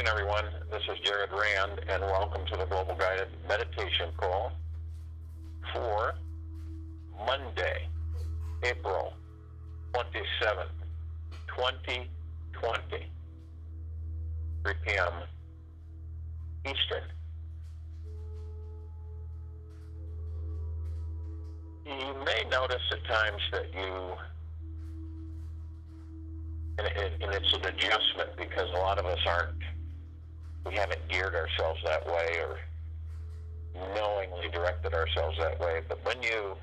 afternoon, everyone. This is Jared Rand, and welcome to the Global Guided Meditation Call for Monday, April 27th, 2020, 3 p.m. Eastern. You may notice at times that and it's an adjustment because a lot of us we haven't geared ourselves that way or knowingly directed ourselves that way. But when you're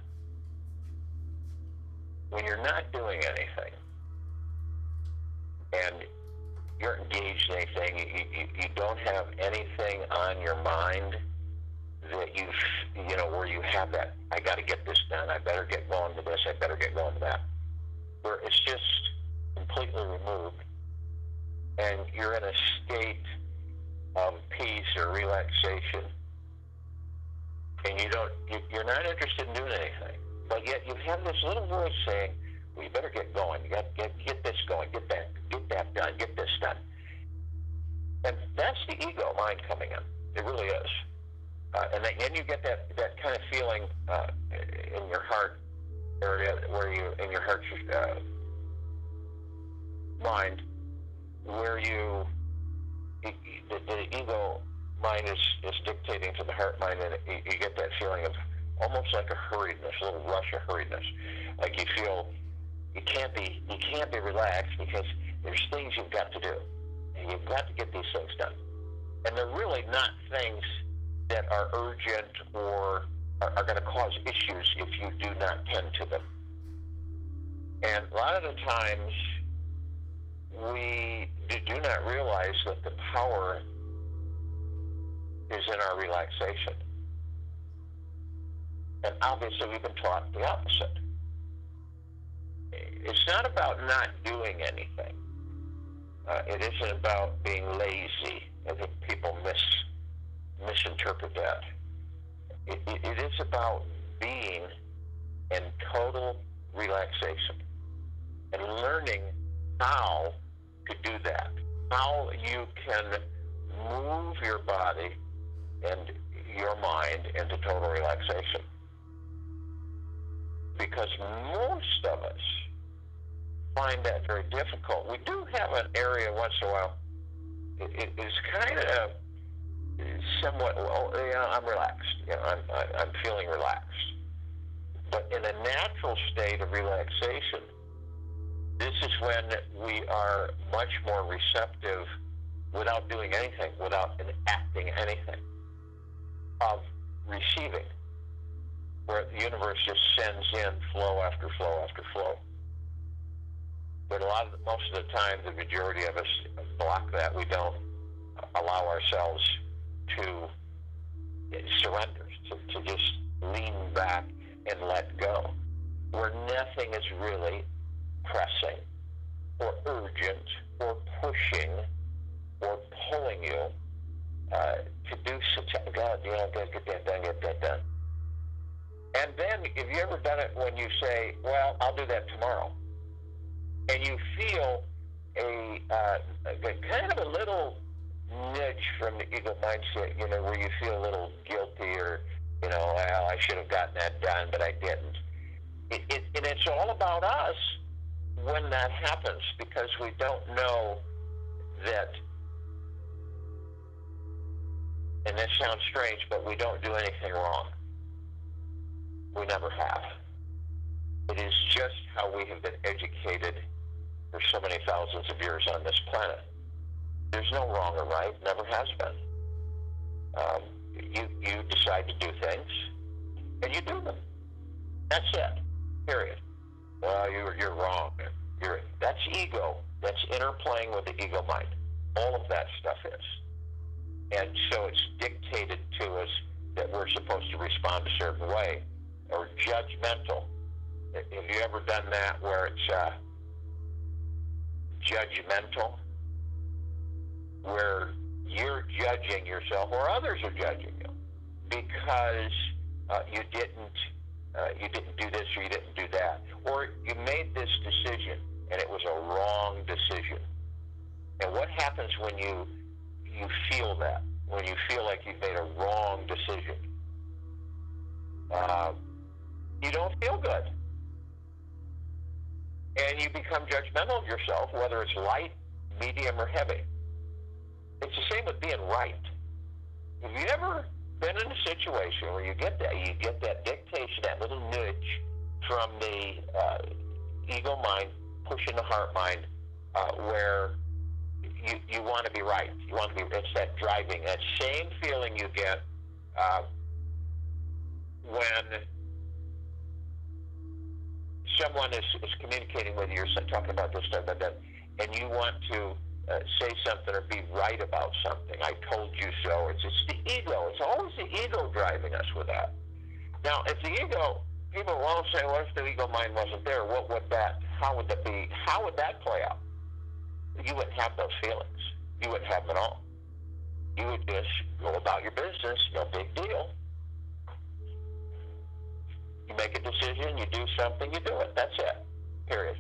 not doing anything and you're engaged in anything, you don't have anything on your mind that where you have that, I got to get this done, I better get going to this, I better get going to that, where it's just completely removed, and you're in a state of peace or relaxation, and you're not interested in doing anything, but yet you have this little voice saying, well, you better get going, you got to get this going, get that done, get this done. And that's the ego mind coming in. It really is. And then you get that kind of feeling in your heart area, in your heart mind, where the ego mind is dictating to the heart mind, and you get that feeling of almost like a hurriedness, a little rush of hurriedness, like you feel you can't be relaxed because there's things you've got to do, and you've got to get these things done, and they're really not things that are urgent or are going to cause issues if you do not tend to them. And a lot of the times we do not realize that the power is in our relaxation. And obviously we've been taught the opposite. It's not about not doing anything. It isn't about being lazy. I think people misinterpret that. It is about being in total relaxation and learning how to do that, how you can move your body and your mind into total relaxation. Because most of us find that very difficult. We do have an area once in a while. It is kind of somewhat, I'm relaxed. I'm feeling relaxed. But in a natural state of relaxation, this is when we are much more receptive without doing anything, without enacting anything, of receiving, where the universe just sends in flow after flow after flow. But most of the time, the majority of us block that. We don't allow ourselves to surrender, to just lean back and let go, where nothing is really pressing or urgent or pushing or pulling you to do such. God, get that done. And then, have you ever done it when you say, well, I'll do that tomorrow, and you feel a kind of a little nudge from the ego mindset, where you feel a little guilty, or well, I should have gotten that done, but I didn't. And it's all about us when that happens, because we don't know that, and this sounds strange, but we don't do anything wrong. We never have. It is just how we have been educated for so many thousands of years on this planet. There's no wrong or right, never has been. You decide to do things, and you do them. That's it, period. Well, you're wrong. That's ego. That's interplaying with the ego mind. All of that stuff is. And so it's dictated to us that we're supposed to respond a certain way, or judgmental. Have you ever done that where it's judgmental, where you're judging yourself or others are judging you because you didn't do this or you didn't do that, or you made this decision and it was a wrong decision? And what happens when you feel that, when you feel like you've made a wrong decision, you don't feel good. And you become judgmental of yourself, whether it's light, medium, or heavy. It's the same with being right. Have you ever been in a situation where you get that dictation, that little nudge from the ego mind pushing the heart mind, where you want to be right. You want to be. It's that driving, that same feeling you get when someone is communicating with you, you're talking about this, and you want to say something or be right about something. I told you so. It's the ego. It's always the ego driving us with that. Now, if the ego, people will say, well, if the ego mind wasn't there, how would that be? How would that play out? You wouldn't have those feelings. You wouldn't have them at all. You would just go about your business, no big deal. You make a decision, you do something, you do it. That's it. Period.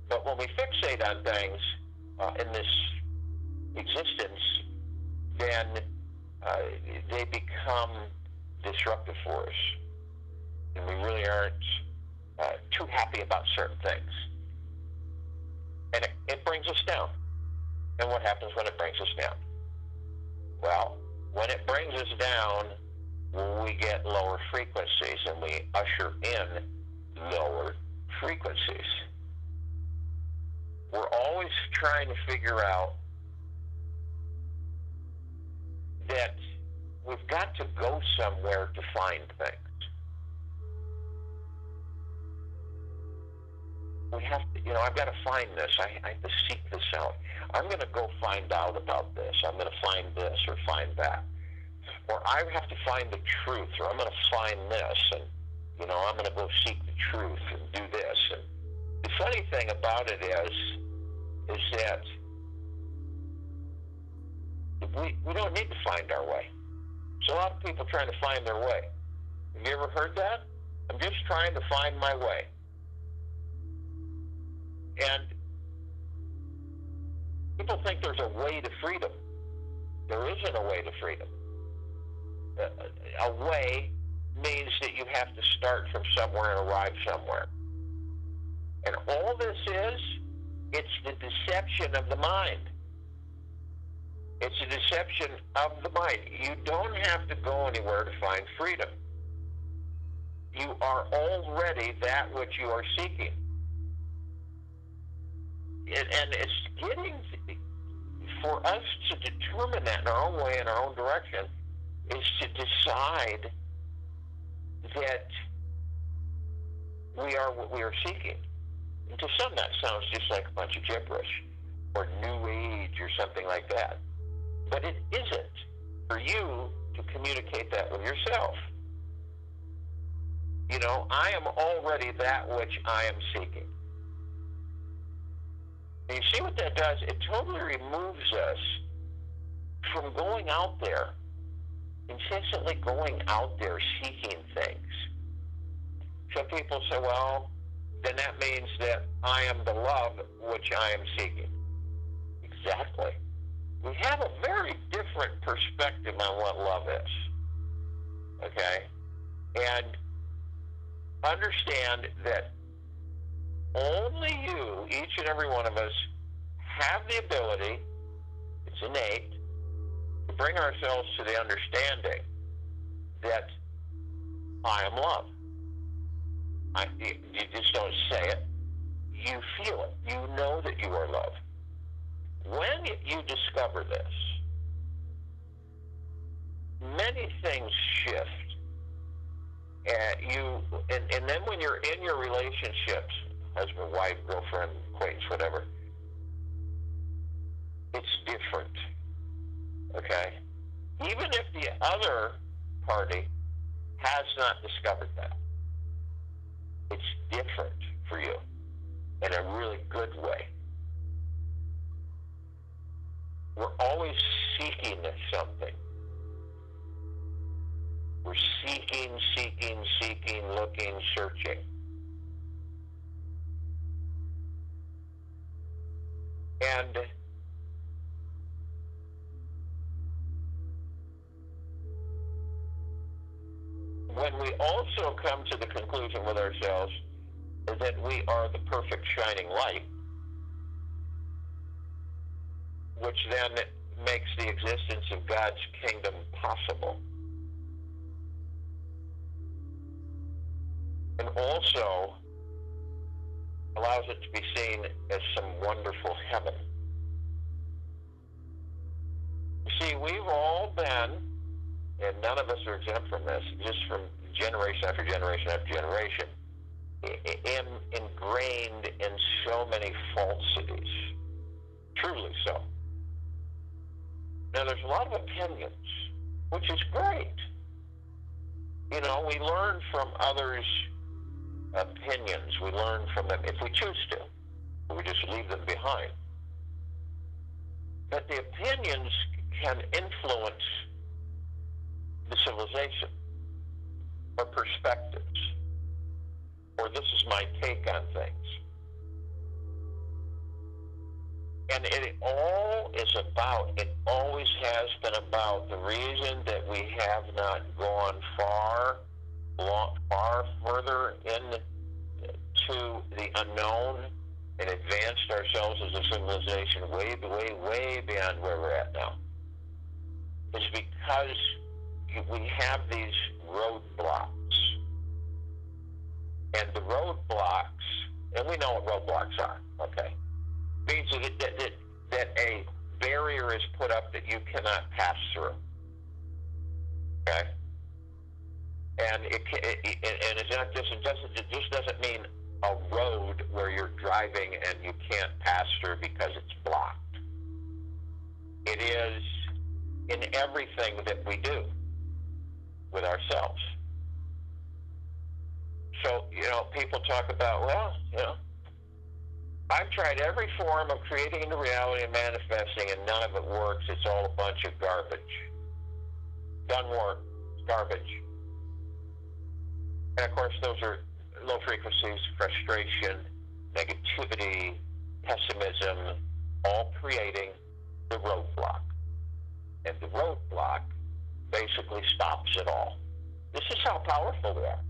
But when we fixate on things in this existence, then they become disruptive for us. And we really aren't too happy about certain things. And it brings us down. And what happens when it brings us down? Well, when it brings us down, we get lower frequencies, and we usher in lower frequencies. We're always trying to figure out that we've got to go somewhere to find things. We have to, I've got to find this. I have to seek this out. I'm going to go find out about this. I'm going to find this or find that. Or I have to find the truth, or I'm going to find this, and, I'm going to go seek the truth and do this. And the funny thing about it is that we don't need to find our way. There's a lot of people trying to find their way. Have you ever heard that? I'm just trying to find my way. And people think there's a way to freedom. There isn't a way to freedom. A way means that you have to start from somewhere and arrive somewhere. And all this is, it's the deception of the mind. It's a deception of the mind. You don't have to go anywhere to find freedom. You are already that which you are seeking. And it's getting, for us to determine that in our own way, in our own direction, is to decide that we are what we are seeking. And to some, that sounds just like a bunch of gibberish or New Age or something like that. But it isn't for you to communicate that with yourself. I am already that which I am seeking. And you see what that does? It totally removes us from going out there, incessantly going out there seeking things. Some people say, well, then that means that I am the love which I am seeking. Exactly. We have a very different perspective on what love is. Okay? And understand that only you, each and every one of us, have the ability, it's innate, to bring ourselves to the understanding that I am love. You just don't say it. You feel it. You know that you are love. When you discover this, many things shift. And then when you're in your relationships, husband, wife, girlfriend, acquaintance, whatever, it's different. Okay? Even if the other party has not discovered that, it's different for you in a really good way. We're always seeking something. We're seeking, looking, searching. And also come to the conclusion with ourselves that we are the perfect shining light, which then makes the existence of God's kingdom possible. And also allows it to be seen as some wonderful heaven. You see, we've all been, and none of us are exempt from this, just from generation after generation after generation, ingrained in so many falsities. Truly so. Now, there's a lot of opinions, which is great. You know, we learn from others' opinions. We learn from them if we choose to. We just leave them behind. But the opinions can influence the civilization or perspectives, or this is my take on things. And it all is about, it always has been about the reason that we have not gone far further into the unknown and advanced ourselves as a civilization way beyond where we're at now. It's because we have these roadblocks. And the roadblocks, and we know what roadblocks are, okay? Means that a barrier is put up that you cannot pass through. Okay? And it's not just, it just doesn't mean a road where you're driving and you can't pass through because it's blocked. It is in everything that we do with ourselves. So, you know, people talk about, well, you know, I've tried every form of creating into reality and manifesting, and none of it works. It's all a bunch of garbage. Doesn't work. It's garbage. And, of course, those are low frequencies, frustration, negativity, pessimism, all creating the roadblock. And the roadblock basically stops it all. This is how powerful we are.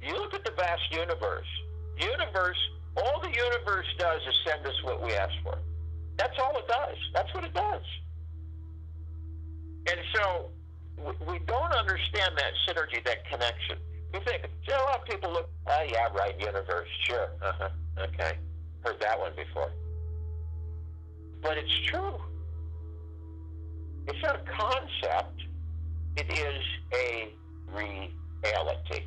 You look at the vast universe. All the universe does is send us what we ask for. That's all it does. That's what it does. And so we don't understand that synergy, that connection. We think, you know, a lot of people look, oh, yeah, right, universe, sure, okay. Heard that one before. But it's true. It's not a concept. It is a reality.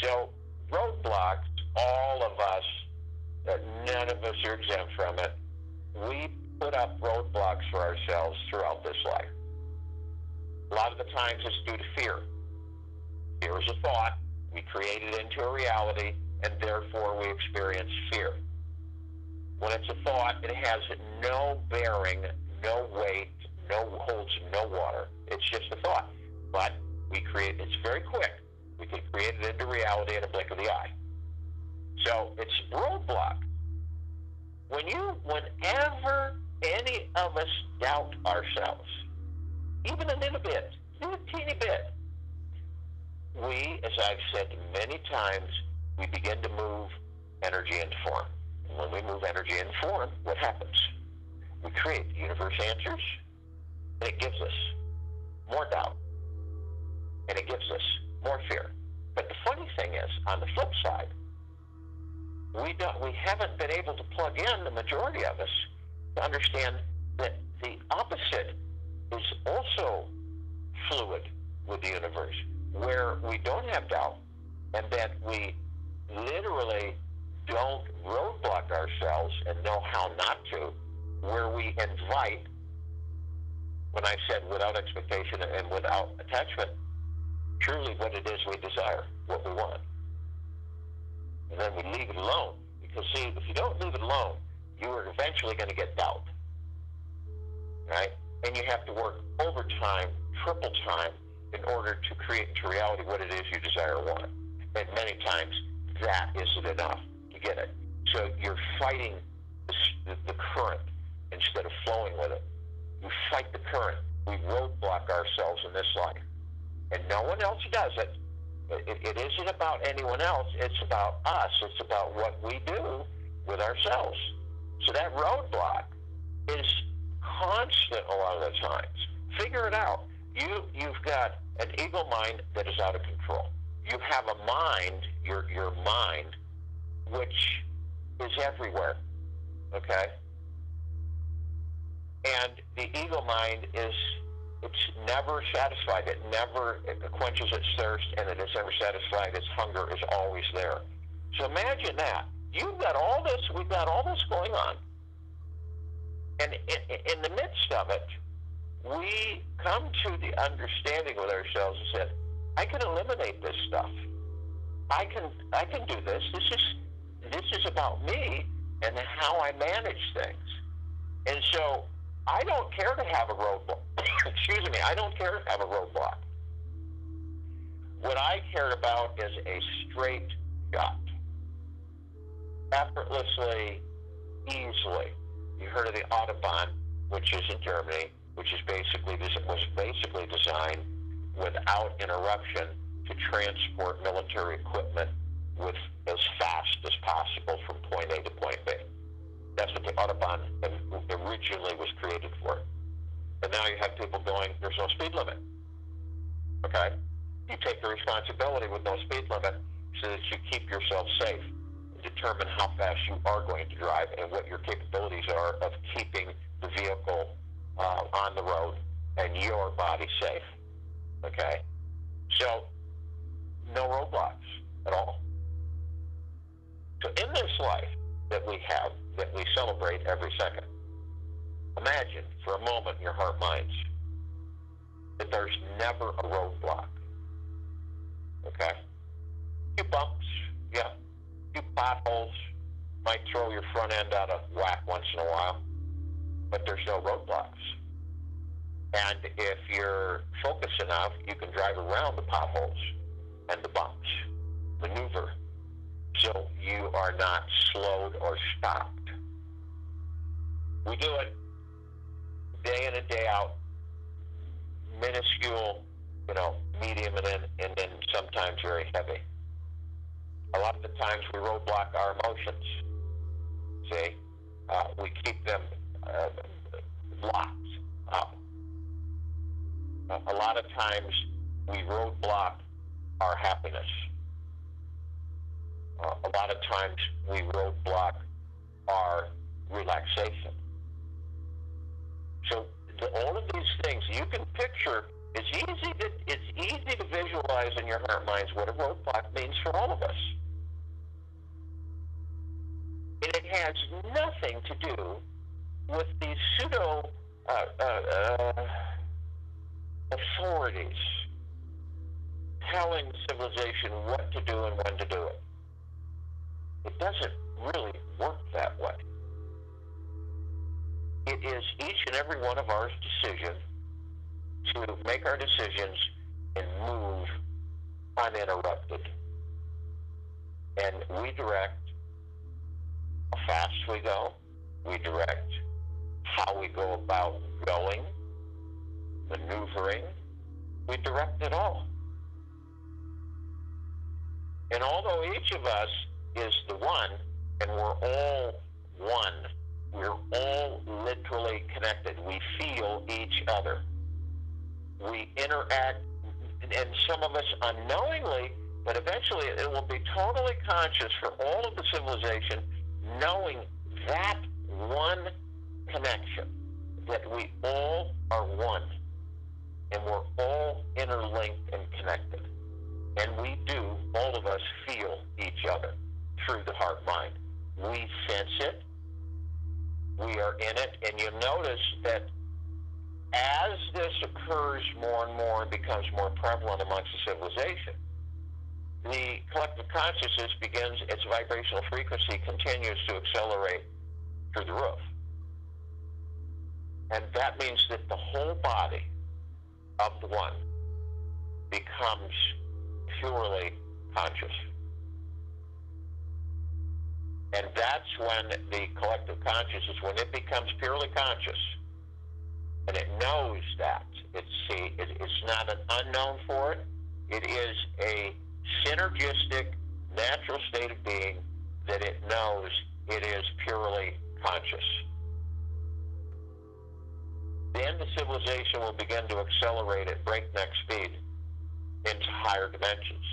So roadblocks, all of us, none of us are exempt from it. We put up roadblocks for ourselves throughout this life. A lot of the times it's due to fear. Fear is a thought. We create it into a reality, and therefore we experience fear. When it's a thought, it has no bearing, no weight, holds no water. It's just a thought. But we create, it's very quick. We can create it into reality in a blink of the eye. So it's roadblock. Whenever any of us doubt ourselves, even a little bit, a teeny bit, we, as I've said many times, we begin to move energy into form. And when we move energy into form, what happens? We create the universe answers, and it gives us more doubt, and it gives us more fear. But the funny thing is, on the flip side, we haven't been able to plug in, the majority of us, to understand that the opposite is also fluid with the universe, where we don't have doubt, and that we literally don't roadblock ourselves and know how not to, where we invite, when I said without expectation and without attachment, truly what it is we desire, what we want. And then we leave it alone. Because see, if you don't leave it alone, you are eventually going to get doubt. Right? And you have to work overtime, triple time, in order to create into reality what it is you desire or want. And many times, that isn't enough to get it. So you're fighting the current instead of flowing with it. We fight the current. We roadblock ourselves in this life. and no one else does it. It isn't about anyone else. It's about us. It's about what we do with ourselves. So that roadblock is constant a lot of the times. Figure it out. You've got an ego mind that is out of control. You have a mind, your mind, which is everywhere, okay? And the ego mind it's never satisfied. It never quenches its thirst, and it is never satisfied. Its hunger is always there. So imagine that. We've got all this going on. And in the midst of it, we come to the understanding with ourselves and said, I can eliminate this stuff. I can do this. This is about me and how I manage things. And so I don't care to have a roadblock. Excuse me, I don't care to have a roadblock. What I cared about is a straight shot. Effortlessly, easily. You heard of the Autobahn, which is in Germany, which was basically designed without interruption to transport military equipment with as fast as possible from point A to point B. That's what the Autobahn originally was created for. But now you have people going, there's no speed limit. Okay? You take the responsibility with no speed limit so that you keep yourself safe. Determine how fast you are going to drive and what your capabilities are of keeping the vehicle on the road and your body safe. Okay? So, no roadblocks at all. So in this life that we have, that we celebrate every second, imagine for a moment in your heart minds that there's never a roadblock. Okay? A few bumps, yeah. A few potholes, might throw your front end out of whack once in a while, but there's no roadblocks. And if you're focused enough, you can drive around the potholes and the bumps, maneuver, so you are not slowed or stopped. We do it day in and day out, minuscule, medium, and then sometimes very heavy. A lot of the times we roadblock our emotions. See, we keep them locked up. A lot of times we roadblock our happiness. A lot of times we roadblock our relaxation. So all of these things you can picture. It's easy to visualize in your heart minds what a roadblock means for all of us. And it has nothing to do with these pseudo authorities telling civilization what to do and when to do it. It doesn't really work that way. It is each and every one of our decision to make our decisions and move uninterrupted. And we direct how fast we go. We direct how we go about going, maneuvering. We direct it all. And although each of us is the one, and we're all one, we're all literally connected. We feel each other. We interact, and some of us unknowingly, but eventually it will be totally conscious for all of the civilization, knowing that one connection, that we all are one, and we're all interlinked and connected. And we do, all of us, feel each other through the heart-mind. We sense it. We are in it. And you notice that as this occurs more and more and becomes more prevalent amongst the civilization, the collective consciousness begins, its vibrational frequency continues to accelerate through the roof. And that means that the whole body of the one becomes purely conscious. And that's when the collective consciousness, when it becomes purely conscious, And it knows that. It's not an unknown for it. It is a synergistic, natural state of being that it knows it is purely conscious. Then the civilization will begin to accelerate at breakneck speed into higher dimensions.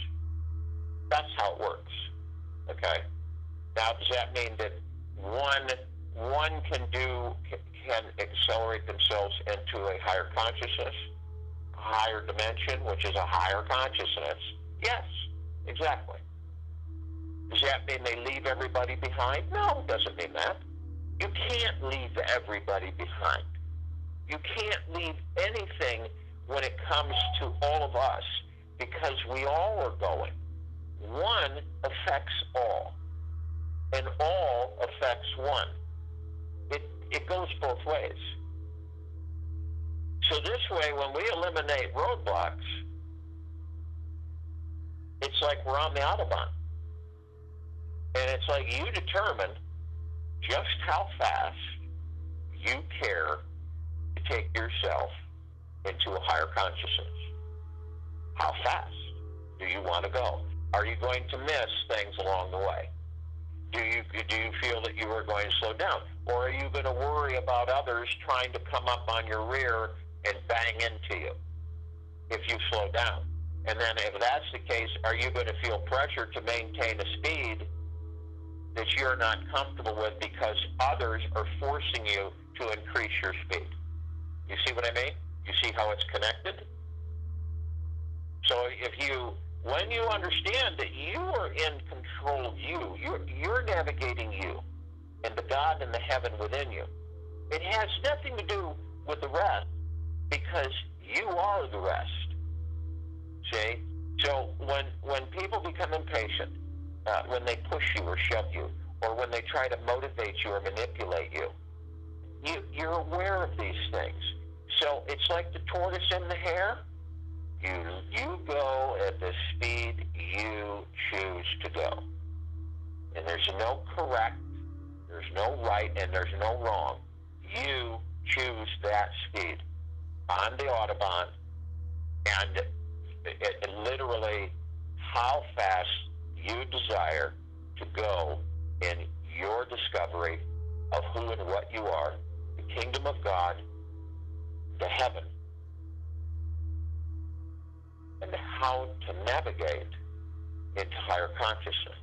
That's how it works. Okay? Now, does that mean that one can accelerate themselves into a higher consciousness, a higher dimension, which is a higher consciousness? Yes, exactly. Does that mean they leave everybody behind? No, it doesn't mean that. You can't leave everybody behind. You can't leave anything when it comes to all of us, because we all are going. One affects all, and all affects one. It goes both ways. So this way, when we eliminate roadblocks, it's like we're on the Autobahn. And it's like you determine just how fast you care to take yourself into a higher consciousness. How fast do you want to go? Are you going to miss things along the way? Do you feel that you are going to slow down? Or are you going to worry about others trying to come up on your rear and bang into you if you slow down? And then if that's the case, are you going to feel pressure to maintain a speed that you're not comfortable with because others are forcing you to increase your speed? You see what I mean? You see how it's connected? So when you understand that you are in control of you're navigating you and the God and the heaven within you. It has nothing to do with the rest, because you are the rest. See? So when people become impatient, when they push you or shove you, or when they try to motivate you or manipulate you, you're aware of these things. So it's like the tortoise and the hare. You go at the speed you choose to go. And there's no correct, there's no right, and there's no wrong. You choose that speed on the Autobahn, and it literally how fast you desire to go in your discovery of who and what you are, the kingdom of God, the heaven, and how to navigate into higher consciousness.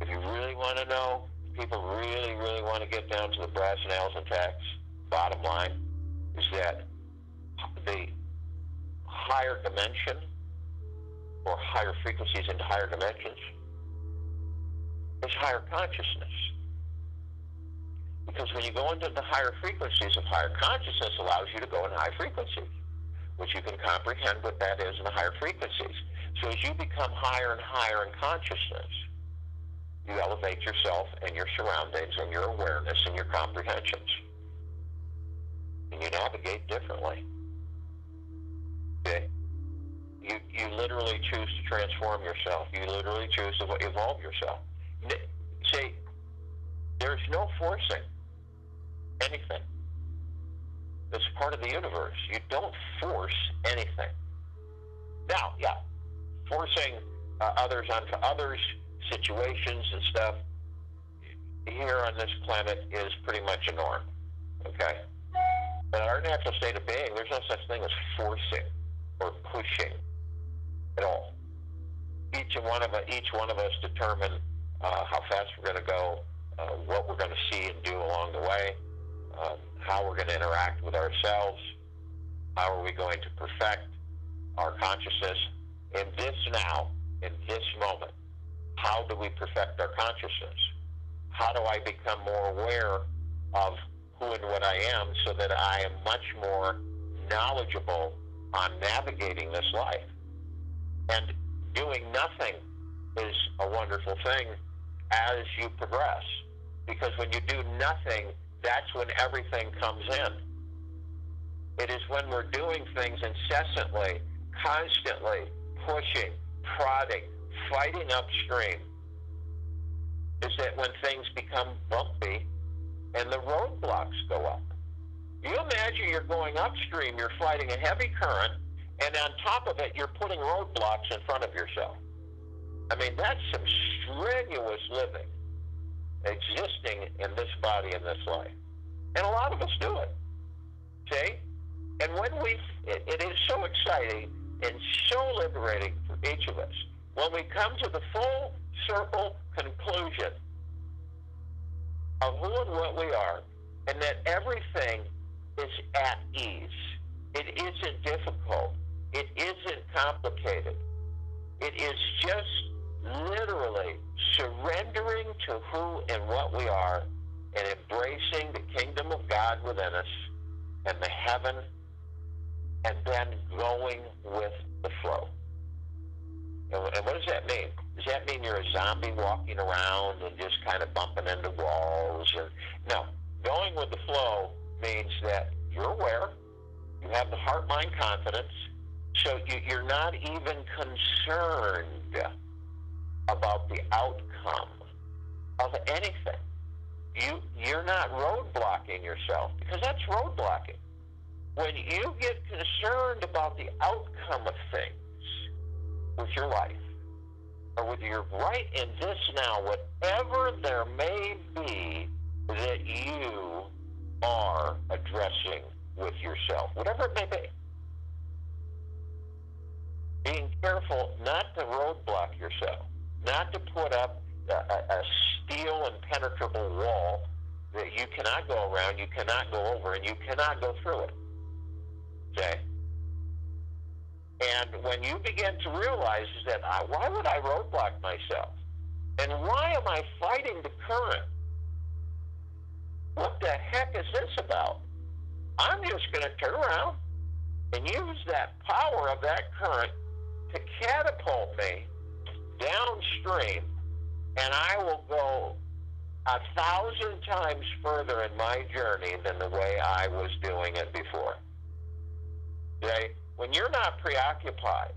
If you really want to know, people really, really want to get down to the brass nails and tacks, bottom line is that the higher dimension or higher frequencies into higher dimensions is higher consciousness. Because when you go into the higher frequencies of higher consciousness allows you to go in high frequencies, which you can comprehend what that is in the higher frequencies. So as you become higher and higher in consciousness, you elevate yourself and your surroundings and your awareness and your comprehensions. And you navigate differently. Okay? You literally choose to transform yourself. You literally choose to evolve yourself. See, there's no forcing anything. It's part of the universe. You don't force anything. Now, yeah, forcing others onto others, situations and stuff, here on this planet is pretty much a norm, okay? But our natural state of being, there's no such thing as forcing or pushing at all. Each one of us determine how fast we're going to go, what we're going to see and do along the way, how we're going to interact with ourselves, how are we going to perfect our consciousness in this now, in this moment. How do we perfect our consciousness? How do I become more aware of who and what I am so that I am much more knowledgeable on navigating this life? And doing nothing is a wonderful thing as you progress. Because when you do nothing, that's when everything comes in. It is when we're doing things incessantly, constantly, pushing, prodding, fighting upstream, is that when things become bumpy and the roadblocks go up. You imagine you're going upstream, you're fighting a heavy current, and on top of it, you're putting roadblocks in front of yourself. I mean, that's some strenuous living, existing in this body, in this life. And a lot of us do it, see? And when it is so exciting and so liberating for each of us, when we come to the full circle conclusion of who and what we are, and that everything is at ease. It isn't difficult. It isn't complicated. It is just literally surrendering to who and what we are and embracing the kingdom of God within us and the heaven, and then going with the flow. And what does that mean? Does that mean you're a zombie walking around and just kind of bumping into walls? No. Going with the flow means that you're aware, you have the heart-mind confidence, so you're not even concerned about the outcome of anything. You're not roadblocking yourself, because that's roadblocking. When you get concerned about the outcome of things with your life, or with your right in this now, whatever there may be that you are addressing with yourself, whatever it may be, being careful not to roadblock yourself, not to put up a steel impenetrable wall that you cannot go around, you cannot go over, and you cannot go through it. Okay? And when you begin to realize that, why would I roadblock myself? And why am I fighting the current? What the heck is this about? I'm just going to turn around and use that power of that current to catapult me downstream, and I will go 1,000 times further in my journey than the way I was doing it before. Okay? When you're not preoccupied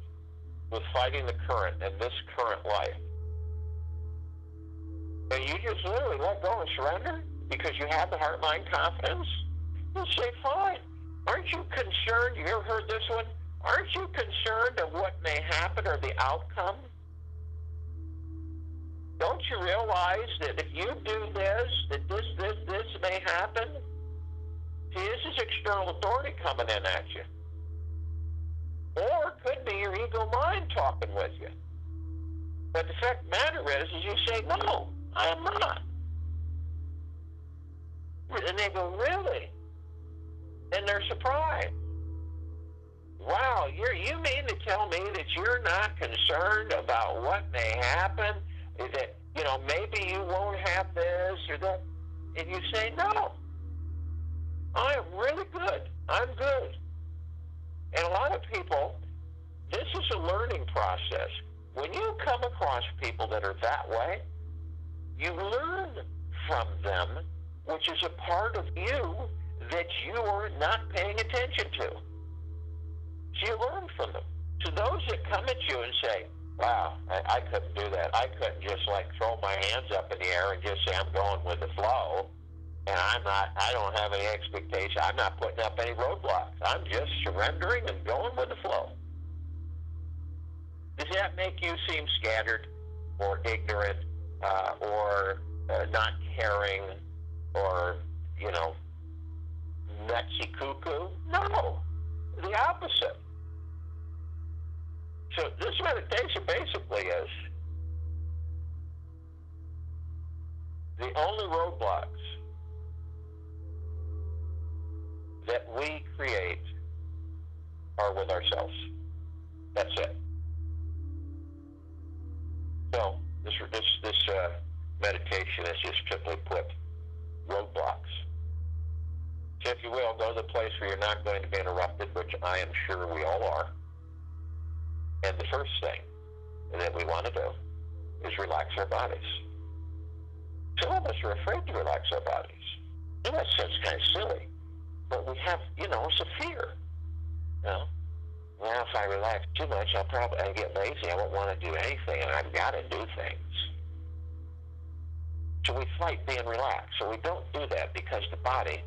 with fighting the current in this current life, and you just literally let go and surrender because you have the heart-mind confidence, you'll say, fine. Aren't you concerned? You ever heard this one? Aren't you concerned of what may happen or the outcome? Don't you realize that if you do this, that this may happen? See, this is external authority coming in at you. Or it could be your ego mind talking with you. But the fact of the matter is you say, no, I am not. And they go, really? And they're surprised. Wow, you mean to tell me that you're not concerned about what may happen? That, maybe you won't have this or that? And you say, no, I am really good. I'm good. And a lot of people, this is a learning process. When you come across people that are that way, you learn from them, which is a part of you that you are not paying attention to. So you learn from them. To those that come at you and say, wow, I couldn't do that. I couldn't just throw my hands up in the air and just say I'm going with the flow. And I don't have any expectation. I'm not putting up any roadblocks. I'm just surrendering and going with the flow. Does that make you seem scattered or ignorant or not caring or, nutsy cuckoo? No, the opposite. So this meditation basically is the only roadblocks that we create are with ourselves. That's it. So this meditation is just simply put roadblocks. So if you will, go to the place where you're not going to be interrupted, which I am sure we all are. And the first thing that we want to do is relax our bodies. Some of us are afraid to relax our bodies. In that sense, kind of silly. But we have, it's a fear. Well, if I relax too much, I'll get lazy. I won't want to do anything, and I've got to do things. So we fight being relaxed. So we don't do that because the body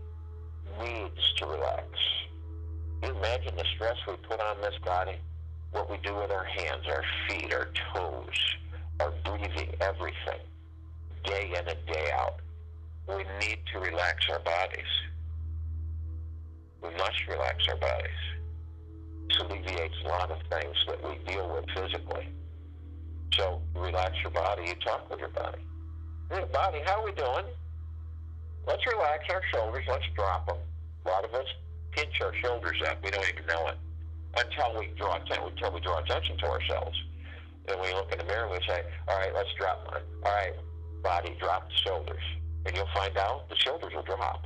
needs to relax. Can you imagine the stress we put on this body? What we do with our hands, our feet, our toes, our breathing, everything, day in and day out. We need to relax our bodies. We must relax our bodies. This alleviates a lot of things that we deal with physically. So relax your body, you talk with your body. Hey, body, how are we doing? Let's relax our shoulders, let's drop them. A lot of us pinch our shoulders up, we don't even know it. Until we draw attention to ourselves. And we look in the mirror and we say, all right, let's drop mine. All right, body, drop the shoulders. And you'll find out the shoulders will drop.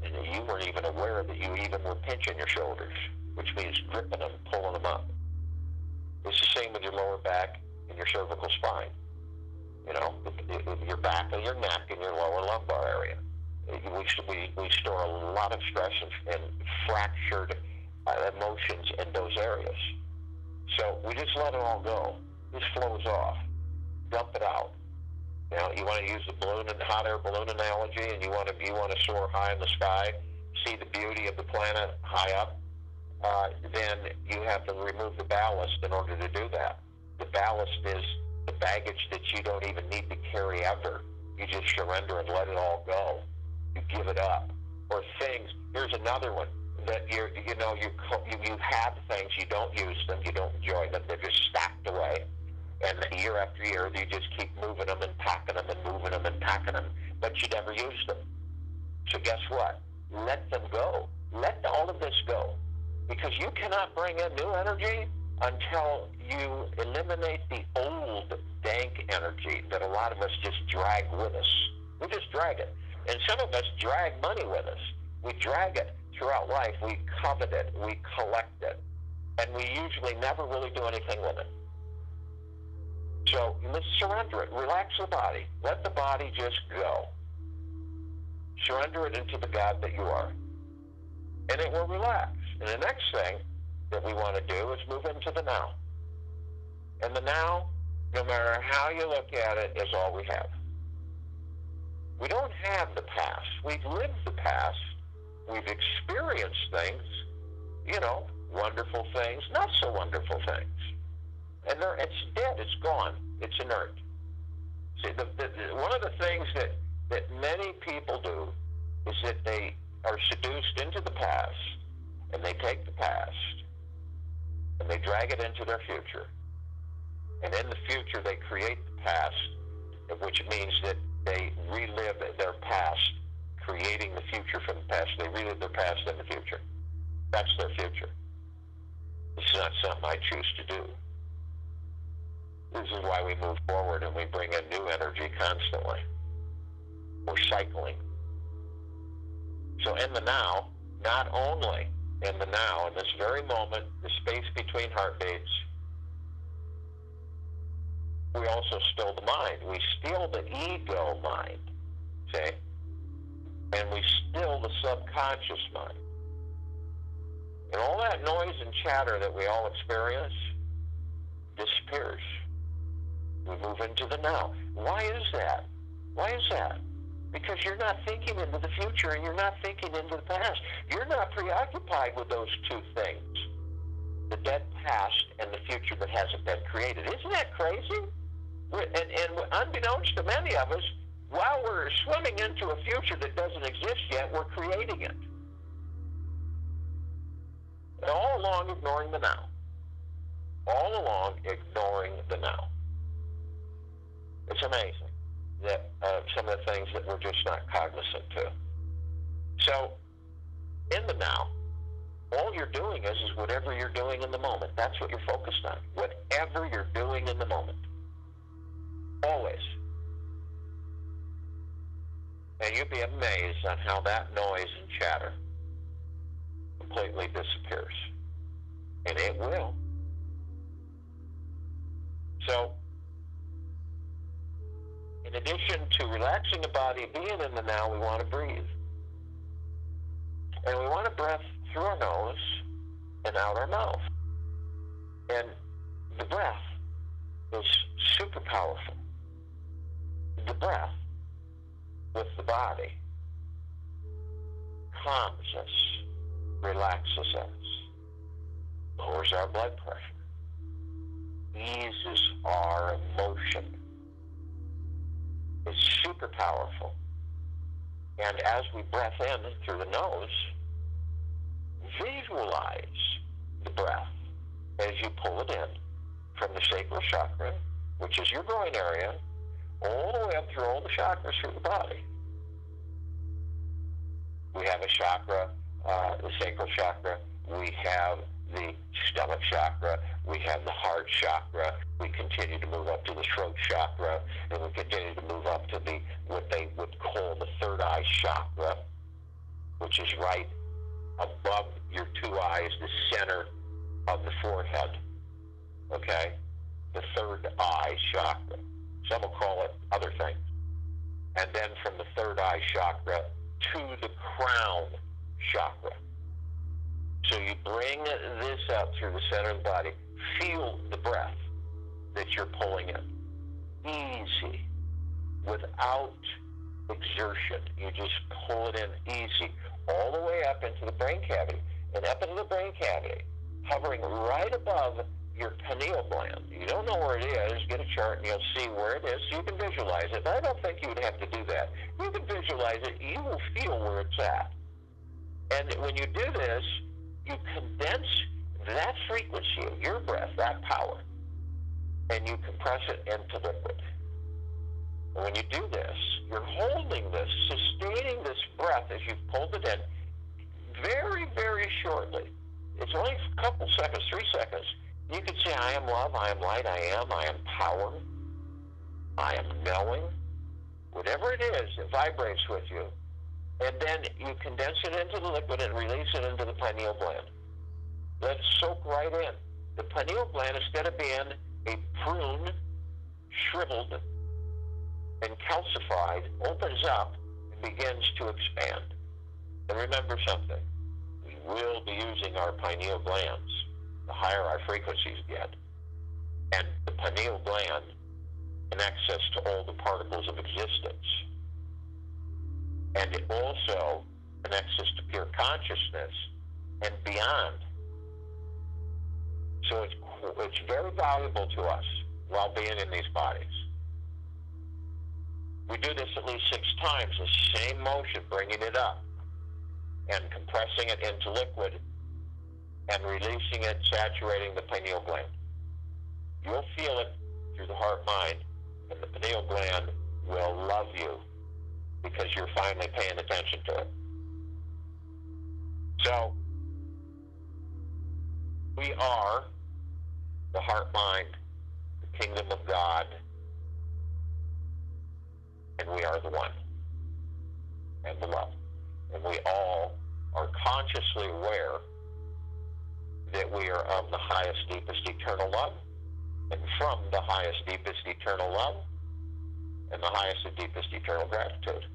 And you weren't even aware that you even were pinching your shoulders, which means gripping them, pulling them up. It's the same with your lower back and your cervical spine. You know, your back and your neck and your lower lumbar area. We store a lot of stress and fractured emotions in those areas. So we just let it all go. This flows off. Dump it out. You know, you want to use the balloon and hot air balloon analogy, and you want to soar high in the sky, see the beauty of the planet high up. Then you have to remove the ballast in order to do that. The ballast is the baggage that you don't even need to carry ever. You just surrender and let it all go. You give it up. Or things. Here's another one. That you have things, you don't use them, you don't enjoy them, they're just stacked away. And year after year, you just keep moving them and packing them and moving them and packing them, but you never use them. So guess what? Let them go. Let all of this go. Because you cannot bring in new energy until you eliminate the old dank energy that a lot of us just drag with us. We just drag it. And some of us drag money with us. We drag it throughout life. We covet it. We collect it. And we usually never really do anything with it. So let's surrender it. Relax the body. Let the body just go. Surrender it into the God that you are. And it will relax. And the next thing that we want to do is move into the now. And the now, no matter how you look at it, is all we have. We don't have the past. We've lived the past. We've experienced things, wonderful things, not so wonderful things. And it's dead, it's gone, it's inert. See, one of the things that many people do is that they are seduced into the past, and they take the past, and they drag it into their future. And in the future, they create the past, which means that they relive their past, creating the future from the past. They relive their past in the future. That's their future. It's not something I choose to do. This is why we move forward and we bring in new energy constantly. We're cycling. So in the now, not only in the now, in this very moment, the space between heartbeats, we also still the mind. We still the ego mind, see? And we still the subconscious mind. And all that noise and chatter that we all experience disappears. We move into the now. Why is that? Why is that? Because you're not thinking into the future and you're not thinking into the past. You're not preoccupied with those two things. The dead past and the future that hasn't been created. Isn't that crazy? And unbeknownst to many of us, while we're swimming into a future that doesn't exist yet, we're creating it. And all along ignoring the now. All along ignoring the now. It's amazing that some of the things that we're just not cognizant to. So, in the now, all you're doing is whatever you're doing in the moment. That's what you're focused on. Whatever you're doing in the moment. Always. And you'd be amazed on how that noise and chatter completely disappears. And it will. So, in addition to relaxing the body, being in the now, we want to breathe. And we want to breath through our nose and out our mouth. And the breath is super powerful. The breath with the body calms us, relaxes us, lowers our blood pressure, eases our emotion. It's super powerful. And as we breath in through the nose, visualize the breath as you pull it in from the sacral chakra, which is your groin area, all the way up through all the chakras through the body. We have a chakra, the sacral chakra. We have the stomach chakra. We have the heart chakra. We continue to move up to the throat chakra, and we continue to move up to the what they would call the third eye chakra, which is right above your two eyes, the center of the forehead. Okay? The third eye chakra. Some will call it other things. And then from the third eye chakra to the crown chakra. So you bring this up through the center of the body. Feel the breath that you're pulling in. Easy. Without exertion. You just pull it in easy. All the way up into the brain cavity. And up into the brain cavity, hovering right above your pineal gland. You don't know where it is, get a chart and you'll see where it is so you can visualize it. But I don't think you would have to do that. You can visualize it, you will feel where it's at. And when you do this, you condense that frequency of your breath, that power, and you compress it into liquid. And when you do this, you're holding this, sustaining this breath as you've pulled it in very, very shortly. It's only a couple seconds, 3 seconds. You can say, I am love, I am light, I am power, I am knowing. Whatever it is, it vibrates with you. And then you condense it into the liquid and release it into the pineal gland. Let it soak right in. The pineal gland, instead of being a prune, shriveled, and calcified, opens up and begins to expand. And remember something. We will be using our pineal glands. The higher our frequencies get. And the pineal gland connects us to all the particles of existence. And it also connects us to pure consciousness and beyond. So it's very valuable to us while being in these bodies. We do this at least 6 times, the same motion, bringing it up and compressing it into liquid and releasing it, saturating the pineal gland. You'll feel it through the heart-mind, and the pineal gland will love you because you're finally paying attention to it. So, we are the heart-mind, the kingdom of God, and we are the one, and the love. And we all are consciously aware that we are of the highest, deepest, eternal love, and from the highest, deepest, eternal love, and the highest and deepest, eternal gratitude.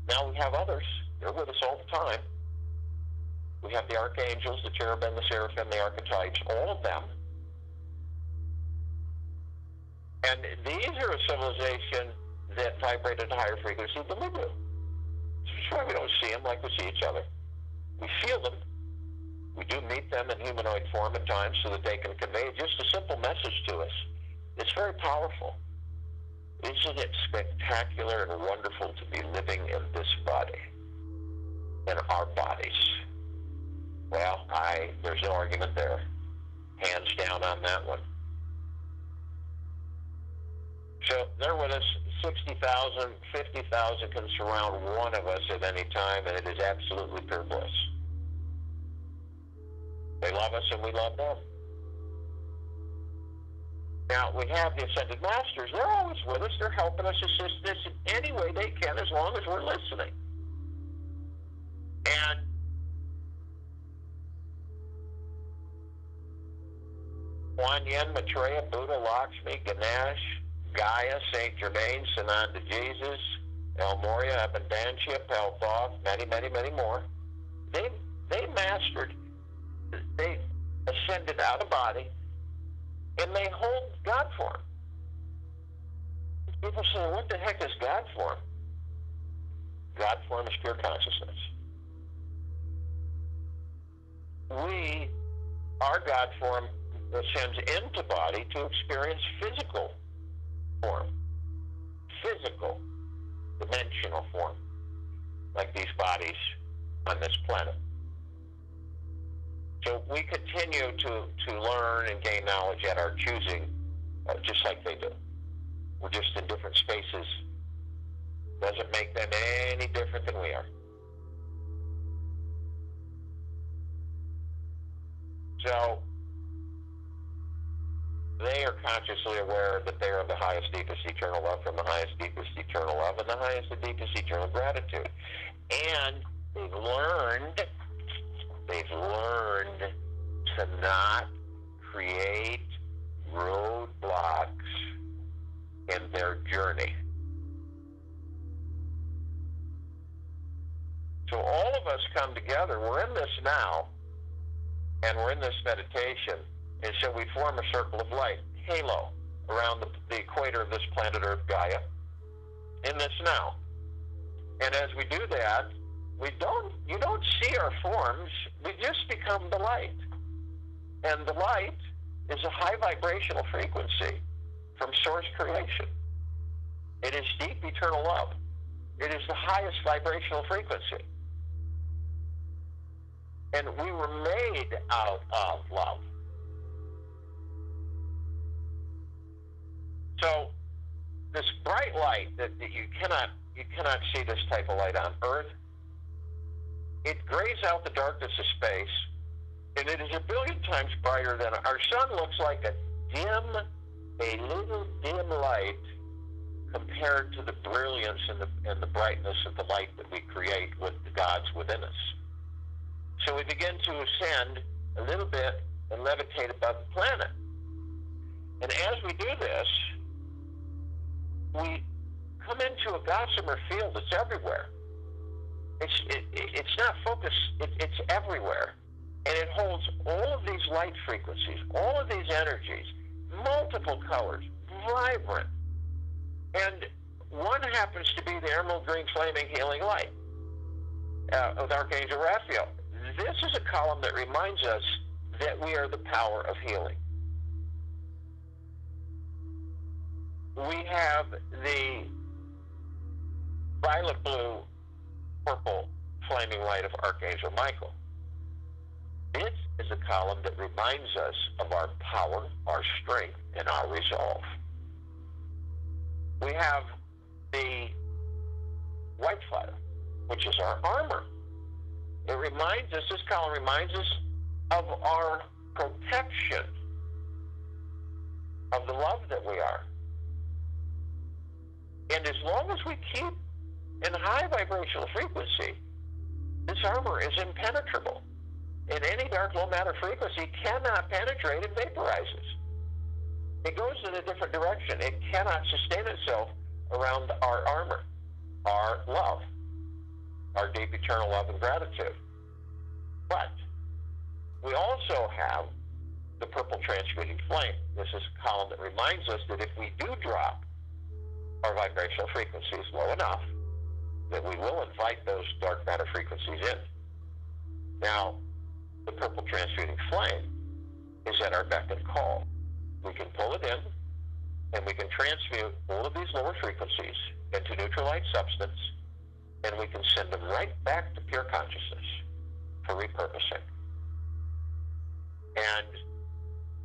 Now we have others. They're with us all the time. We have the archangels, the cherubim, the seraphim, the archetypes, all of them. And these are a civilization that vibrate at a higher frequency than we do. That's why we don't see them like we see each other. We feel them. We do meet them in humanoid form at times so that they can convey just a simple message to us. It's very powerful. Isn't it spectacular and wonderful to be living in this body, in our bodies? Well, there's no argument there. Hands down on that one. So they're with us. 60,000, 50,000 can surround one of us at any time, and it is absolutely pure bliss. They love us and we love them. Now, we have the Ascended Masters. They're always with us. They're helping us, assist us in any way they can as long as we're listening. And Kuan Yin, Maitreya, Buddha, Lakshmi, Ganesh, Gaia, Saint Germain, Sananda Jesus, El Morya, Abundantia, Pal Thoth, many, many, many more. They mastered, they ascended out of body, and they hold God form. People say, what the heck is God form? God form is pure consciousness. our God form ascends into body to experience physical form, physical, dimensional form, like these bodies on this planet. So we continue to learn and gain knowledge at our choosing, just like they do. We're just in different spaces. Doesn't make them any different than we are. So they are consciously aware that they are the highest, deepest, eternal love from the highest, deepest, eternal love and the highest and deepest, eternal gratitude. And they've learned to not create roadblocks in their journey. So all of us come together. We're in this now, and we're in this meditation, and so we form a circle of light, halo, around the equator of this planet Earth, Gaia, in this now. And as we do that, you don't see our forms, we just become the light. And the light is a high vibrational frequency from source creation. It is deep eternal love. It is the highest vibrational frequency. And we were made out of love. So this bright light that you cannot see this type of light on Earth, it grays out the darkness of space, and it is a billion times brighter than our sun. Looks like a little dim light compared to the brilliance and the brightness of the light that we create with the gods within us. So we begin to ascend a little bit and levitate above the planet. And as we do this, we come into a gossamer field that's everywhere. It's not focused, it's everywhere. And it holds all of these light frequencies, all of these energies, multiple colors, vibrant. And one happens to be the emerald green flaming healing light with Archangel Raphael. This is a column that reminds us that we are the power of healing. We have the violet blue, purple flaming light of Archangel Michael. This is a column that reminds us of our power, our strength, and our resolve. We have the white fire, which is our armor. It reminds us, this column reminds us of our protection, of the love that we are. And as long as we keep in high vibrational frequency, this armor is impenetrable. And any dark low matter frequency cannot penetrate, it vaporizes. It goes in a different direction. It cannot sustain itself around our armor, our love, our deep eternal love and gratitude. But we also have the purple transmuting flame. This is a column that reminds us that if we do drop our vibrational frequencies low enough, that we will invite those dark matter frequencies in. Now, the purple transmuting flame is at our beck and call. We can pull it in, and we can transmute all of these lower frequencies into neutral light substance, and we can send them right back to pure consciousness for repurposing. And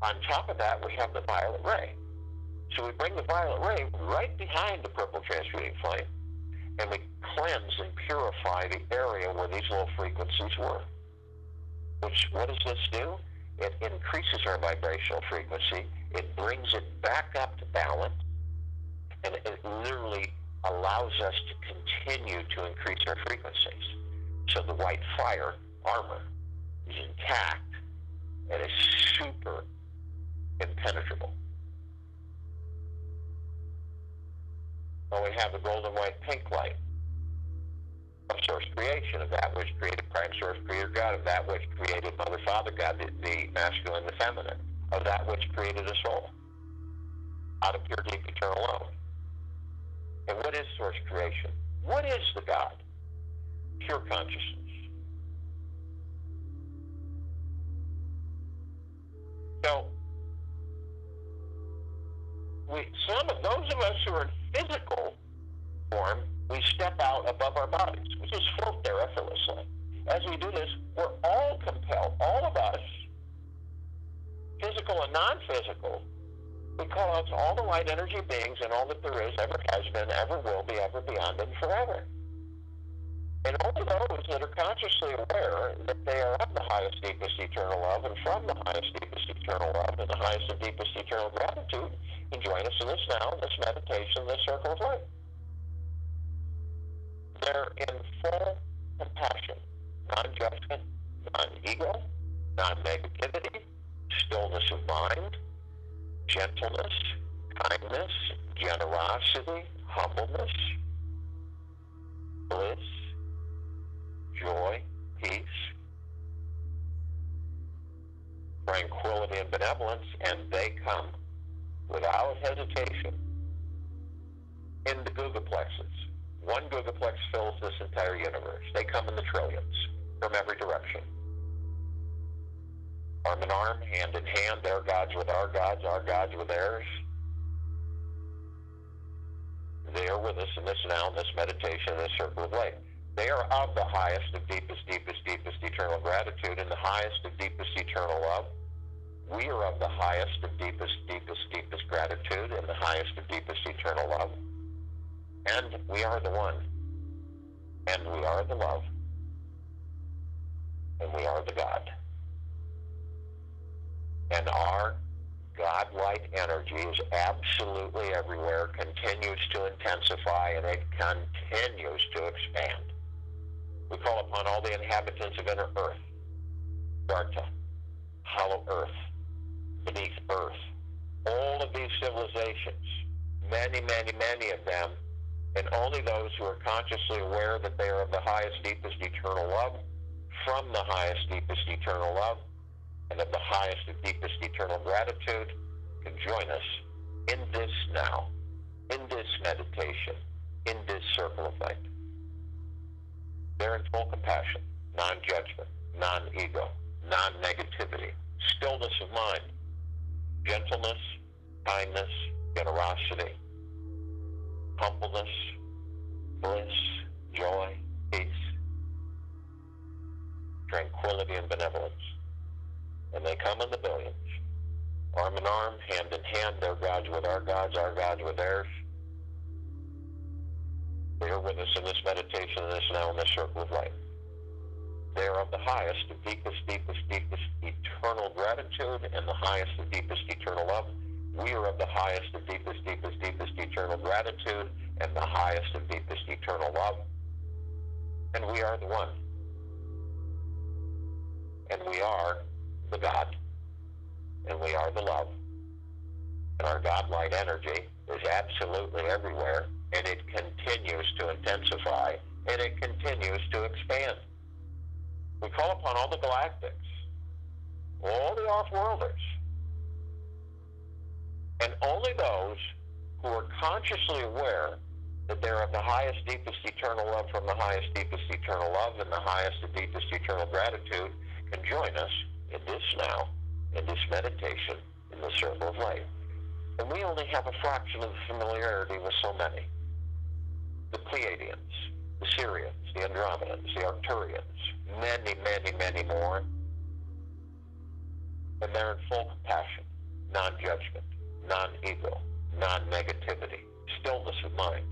on top of that, we have the violet ray. So we bring the violet ray right behind the purple transmuting flame, and we cleanse and purify the area where these low frequencies were. What does this do? It increases our vibrational frequency. It brings it back up to balance, and it literally allows us to continue to increase our frequencies. So the white fire armor is intact and is super impenetrable. Well, we have the golden white pink light of source creation, of that which created prime source creator God, of that which created mother father God, the masculine and the feminine, of that which created us all out of pure deep eternal love. And what is source creation? What is the God? Pure consciousness. So, some of those of us who are in physical form, we step out above our bodies. We just float there effortlessly. As we do this, we're all compelled, all of us, physical and non-physical, we call out to all the light energy beings and all that there is, ever has been, ever will be, ever beyond, and forever. And only those that are consciously aware that they are of the highest, deepest, eternal love, and from the highest, deepest, eternal love, and the highest and deepest, eternal gratitude, can join us in this now, in this meditation, in this circle of light. They're in full compassion, non-judgment, non-ego, non-negativity, stillness of mind, gentleness, kindness, generosity, humbleness, bliss, joy, peace, tranquility, and benevolence, and they come without hesitation in the Gugaplexes. One Gugaplex fills this entire universe. They come in the trillions from every direction. Arm in arm, hand in hand, their gods with our gods with theirs. They are with us in this now, in this meditation, in this circle of light. They are of the highest of deepest, deepest, deepest eternal gratitude and the highest of deepest eternal love. We are of the highest of deepest, deepest, deepest gratitude and the highest of deepest eternal love. And we are the one. And we are the love. And we are the God. And our God-light energy is absolutely everywhere, continues to intensify, and it continues to expand. We call upon all the inhabitants of inner earth, Garta, hollow earth, beneath earth, all of these civilizations, many, many, many of them, and only those who are consciously aware that they are of the highest, deepest, eternal love, from the highest, deepest, eternal love, and of the highest and deepest eternal gratitude, can join us in this now, in this meditation, in this circle of light. They're in full compassion, non-judgment, non-ego, non-negativity, stillness of mind, gentleness, kindness, generosity, humbleness, bliss, joy, peace, tranquility, and benevolence. And they come in the billions, arm in arm, hand in hand, their gods with our gods with theirs. They are with us in this meditation, in this now, in this circle of light. They are of the highest, the deepest, deepest, deepest eternal gratitude and the highest, the deepest eternal love. We are of the highest, the deepest, deepest, deepest eternal gratitude and the highest and deepest eternal love. And we are the one. And we are the God. And we are the love. And our God-light energy is absolutely everywhere, and it continues to intensify, and it continues to expand. We call upon all the galactics, all the off-worlders, and only those who are consciously aware that they're of the highest, deepest, eternal love from the highest, deepest, eternal love and the highest and deepest, eternal gratitude can join us in this now, in this meditation, in the circle of light. And we only have a fraction of the familiarity with so many. The Pleiadians, the Sirians, the Andromedans, the Arcturians, many, many, many more. And they're in full compassion, non-judgment, non-ego, non-negativity, stillness of mind,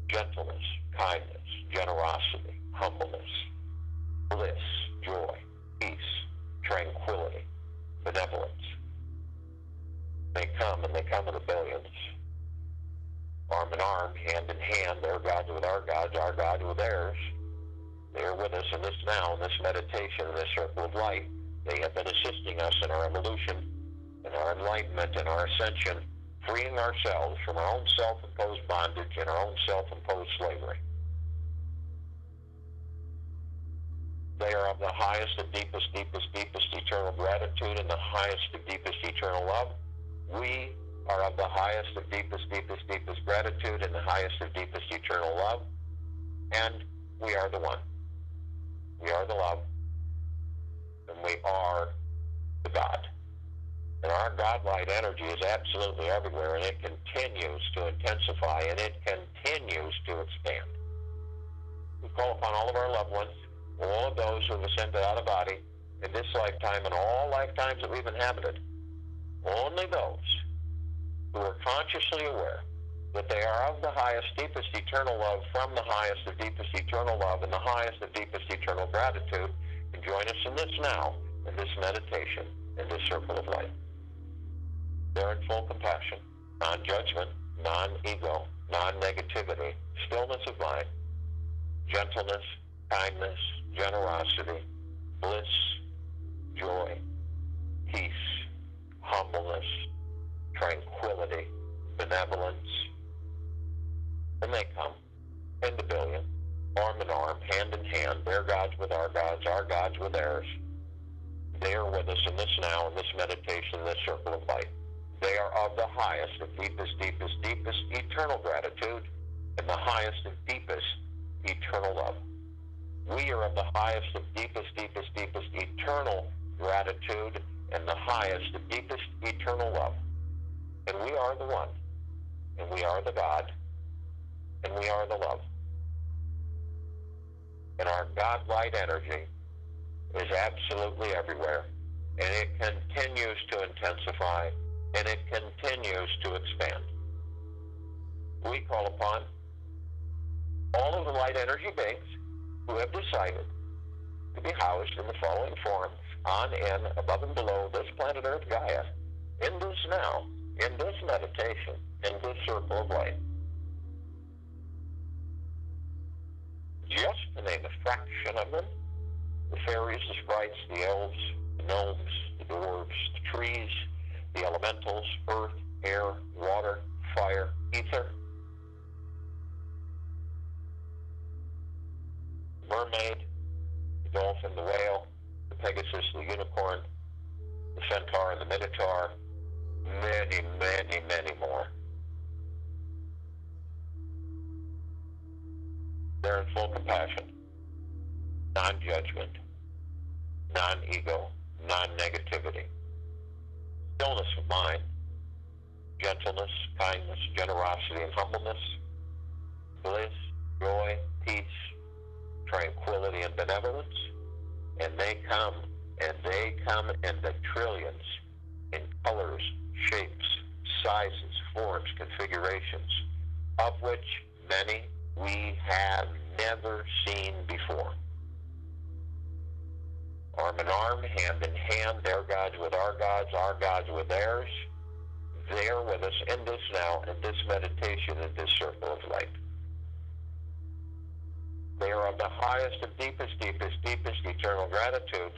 gentleness, kindness, generosity, humbleness, bliss, joy, peace, tranquility, benevolence. They come, and they come in the billions, arm in arm, hand in hand, their gods with our gods with theirs. They are with us in this now, in this meditation, in this circle of light. They have been assisting us in our evolution, in our enlightenment, in our ascension, freeing ourselves from our own self-imposed bondage and our own self-imposed slavery. They are of the highest and deepest, deepest, deepest eternal gratitude and the highest and deepest eternal love. We are of the highest of deepest, deepest, deepest gratitude and the highest of deepest eternal love. And we are the one. We are the love. And we are the God. And our God-light energy is absolutely everywhere, and it continues to intensify, and it continues to expand. We call upon all of our loved ones, all of those who have ascended out of body in this lifetime and all lifetimes that we've inhabited, only those who are consciously aware that they are of the highest, deepest eternal love from the highest of deepest eternal love and the highest of deepest eternal gratitude can join us in this now, in this meditation, in this circle of light. They're in full compassion, non-judgment, non-ego, non-negativity, stillness of mind, gentleness, kindness, generosity, bliss, joy, peace, humbleness, tranquility, benevolence. And they come in the billion, arm in arm, hand in hand, their gods with our gods with theirs. They are with us in this now, in this meditation, in this circle of light. They are of the highest, of deepest, deepest, deepest eternal gratitude and the highest of deepest eternal love. We are of the highest of deepest, deepest, deepest eternal gratitude and the highest of deepest eternal love. And we are the one, and we are the God, and we are the love. And our God-light energy is absolutely everywhere, and it continues to intensify, and it continues to expand. We call upon all of the light energy beings who have decided to be housed in the following forms, on, in, above and below this planet Earth Gaia, in this now, in this meditation, in this circle of light. Just to name a fraction of them: the fairies, the sprites, the elves, the gnomes, the dwarves, the trees, the elementals, earth, air, water, fire, ether, the mermaid, the dolphin, the whale, the pegasus, the unicorn, the centaur, and the minotaur, many, many, many more. They're in full compassion, non-judgment, non-ego, non-negativity, stillness of mind, gentleness, kindness, generosity, and humbleness, bliss, joy, peace, tranquility, and benevolence. And they come in the trillions, in colors, shapes, sizes, forms, configurations, of which many we have never seen before. Arm in arm, hand in hand, their gods with our gods with theirs. They are with us in this now, in this meditation, in this circle of light. They are of the highest of deepest, deepest, deepest eternal gratitude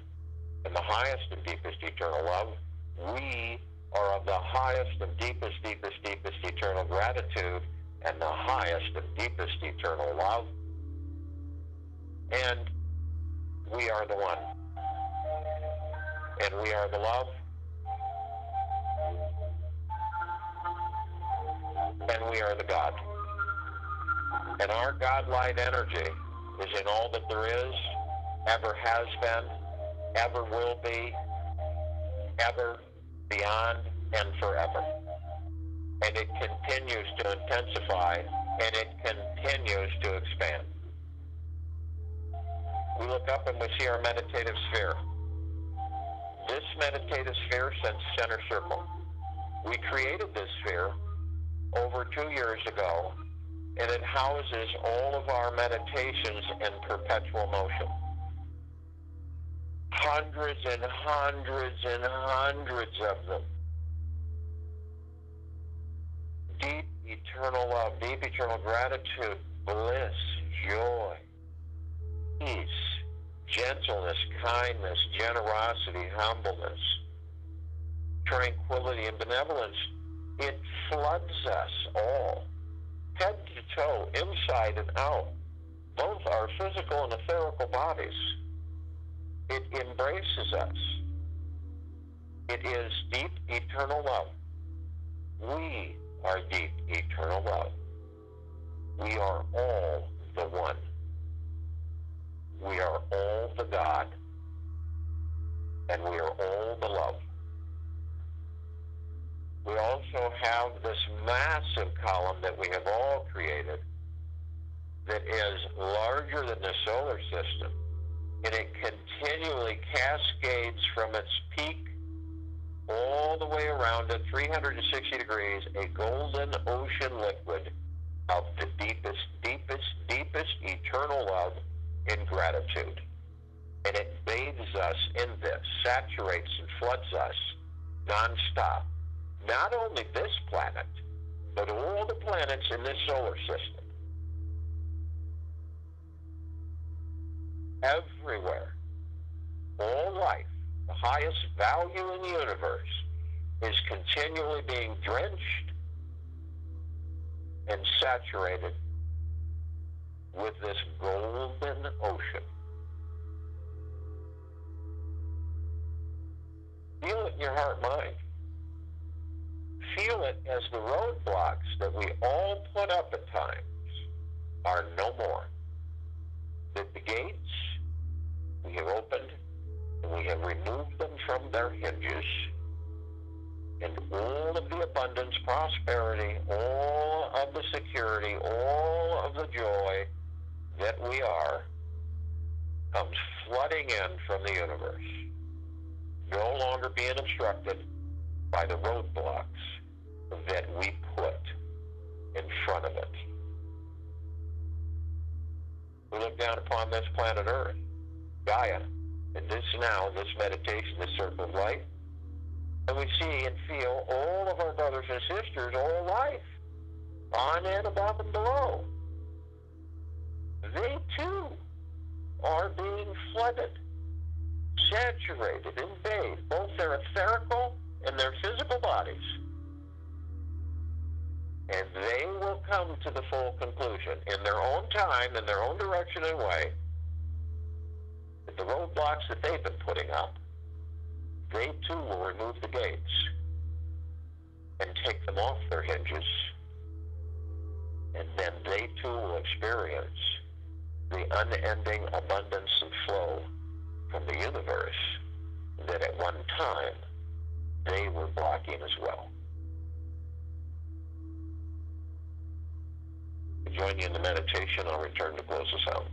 and the highest of deepest eternal love. We are of the highest of deepest, deepest, deepest eternal gratitude and the highest of deepest eternal love. And we are the one. And we are the love. And we are the God. And our God-light energy is in all that there is, ever has been, ever will be, ever, beyond, and forever. And it continues to intensify, and it continues to expand. We look up and we see our meditative sphere. This meditative sphere sends center circle. We created this sphere over 2 years ago, and it houses all of our meditations in perpetual motion. Hundreds and hundreds and hundreds of them. Deep eternal love, deep eternal gratitude, bliss, joy, peace, gentleness, kindness, generosity, humbleness, tranquility, and benevolence. It floods us all, head to toe, inside and out, both our physical and etherical bodies. It embraces us. It is deep eternal love. We are deep eternal love. We are all the one. We are all the God, and we are all the love. We also have this massive column that we have all created that is larger than the solar system, and it continually cascades from its peak all the way around at 360 degrees, a golden ocean liquid of the deepest, deepest, deepest eternal love and gratitude. And it bathes us in this, saturates and floods us nonstop. Not only this planet, but all the planets in this solar system. Everywhere, all life, the highest value in the universe, is continually being drenched and saturated with this golden ocean. Feel it in your heart mind. Feel it as the roadblocks that we all put up at times are no more. That the gates we have opened and we have removed them from their hinges, and all of the abundance, prosperity, all of the security, all of the joy that we are comes flooding in from the universe, no longer being obstructed by the roadblocks that we put in front of it. We look down upon this planet Earth, Gaia, and this now, this meditation, this circle of light, and we see and feel all of our brothers and sisters, all life, on and above and below. They too are being flooded, saturated, and bathed, both their etherical and their physical bodies. And they will come to the full conclusion in their own time, in their own direction and way, that the roadblocks that they've been putting up, they too will remove the gates and take them off their hinges. And then they too will experience the unending abundance and flow from the universe that at one time they were blocking as well. To join you in the meditation, I'll return to close us out.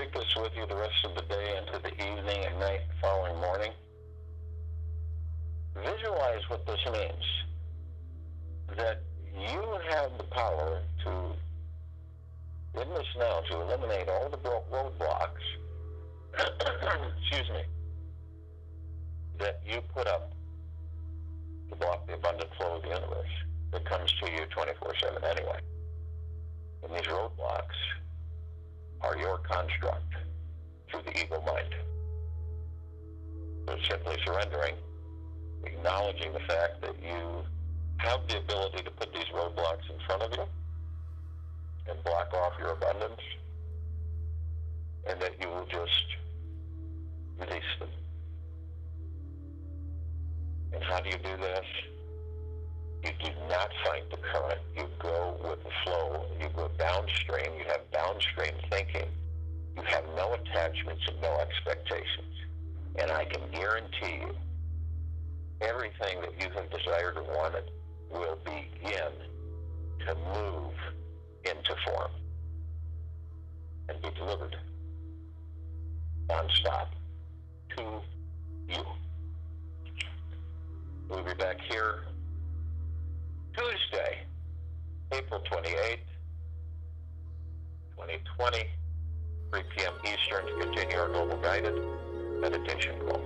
take this with you the rest of the day into the evening and night following morning. Visualize what this means. That you have the power to, in this now, to eliminate all the roadblocks, excuse me, that you put up to block the abundant flow of the universe that comes to you 24/7 anyway. And these roadblocks are your construct through the ego mind. So it's simply surrendering, acknowledging the fact that you have the ability to put these roadblocks in front of you and block off your abundance, and that you will just release them. And how do you do this? You do not fight the current. You go with the flow. You go downstream. You have downstream thinking. You have no attachments and no expectations. And I can guarantee you, everything that you have desired or wanted will begin to move into form and be delivered non-stop to you. We'll be back here Tuesday, April 28th, 2020, 3 p.m. Eastern, to continue our global guided meditation call.